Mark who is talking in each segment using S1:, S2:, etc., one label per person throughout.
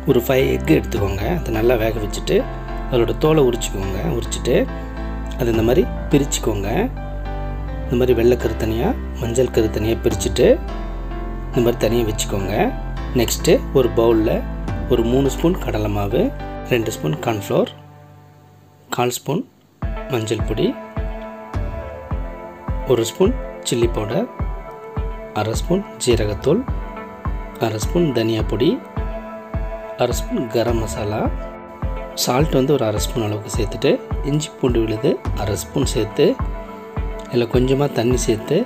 S1: ஒரு 5 எக் எடுத்துக்கோங்க. அதை நல்லா வேக வச்சுட்டு அதோட தோலை உரிச்சிக்கோங்க. உரிச்சிட்டு அது இந்த மாதிரி பிரிச்சுக்கோங்க. இந்த மாதிரி வெள்ளை கரு தனியாக மஞ்சள் கரு தனியாக பிரிச்சுட்டு இந்த மாதிரி தனியாக வச்சுக்கோங்க. நெக்ஸ்ட்டு ஒரு பவுலில் ஒரு 3 ஸ்பூன் கடலை மாவு, 2 ஸ்பூன் கார்ன்ஃப்ளோர், 1/4 ஸ்பூன் மஞ்சள் பொடி, 1 ஸ்பூன் சில்லி பவுடர், 1/2 ஸ்பூன் ஜீரகத்தூள், 1/2 ஸ்பூன் தனியா பொடி, 1/2 ஸ்பூன் கரம் மசாலா, சால்ட் வந்து ஒரு 1/2 ஸ்பூன் அளவுக்கு சேர்த்துட்டு இஞ்சி பூண்டு விழுது 1/2 ஸ்பூன் சேர்த்து இதில் கொஞ்சமாக தண்ணி சேர்த்து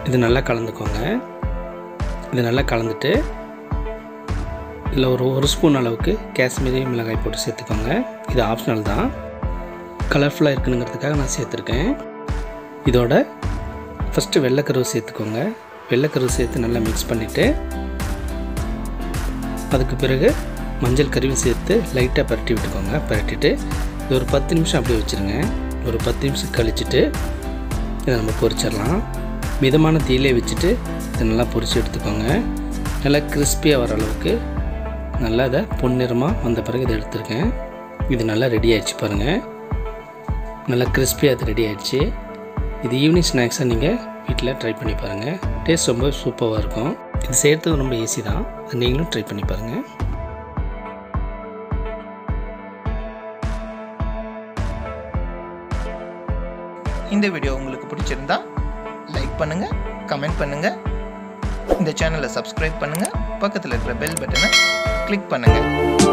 S1: இது நல்லா கலந்துக்கோங்க. இது நல்லா கலந்துட்டு இதில் ஒரு ஸ்பூன் அளவுக்கு காஷ்மீரி மிளகாய் போட்டு சேர்த்துக்கோங்க. இது ஆப்ஷனல் தான், கலர்ஃபுல்லாக இருக்கணுங்கிறதுக்காக நான் சேர்த்துருக்கேன். இதோட ஃபஸ்ட்டு வெள்ளைக்கருவு சேர்த்துக்கோங்க. வெள்ளைக்கருவு சேர்த்து நல்லா மிக்ஸ் பண்ணிவிட்டு அதுக்கு பிறகு மஞ்சள் கருவி சேர்த்து லைட்டாக பரட்டி விட்டுக்கோங்க. பரட்டிட்டு இது ஒரு 10 நிமிஷம் அப்படியே வச்சுருங்க. ஒரு 10 நிமிஷம் கழிச்சுட்டு இதை நம்ம பொரிச்சிடலாம். மிதமான தீயிலே வச்சுட்டு இதை நல்லா பொரித்து எடுத்துக்கோங்க. நல்லா கிறிஸ்பியாக வர அளவுக்கு நல்லா இதை பொன்னிறமாக வந்த பிறகு இதை எடுத்துருக்கேன். இது நல்லா ரெடி ஆகிடுச்சு பாருங்கள். நல்லா கிறிஸ்பியாக அது ரெடி ஆகிடுச்சு. இது ஈவினிங் ஸ்நாக்ஸாக நீங்கள் வீட்டில் ட்ரை பண்ணி பாருங்கள். டேஸ்ட் ரொம்ப சூப்பராக இருக்கும். இது செய்கிறது ரொம்ப ஈஸி தான். நீங்களும் ட்ரை பண்ணி பாருங்கள்.
S2: இந்த வீடியோ உங்களுக்கு பிடிச்சிருந்தா லைக் பண்ணுங்கள், கமெண்ட் பண்ணுங்கள், இந்த சேனலை சப்ஸ்கிரைப் பண்ணுங்கள், பக்கத்தில் இருக்கிற பெல் பட்டனை கிளிக் பண்ணுங்கள்.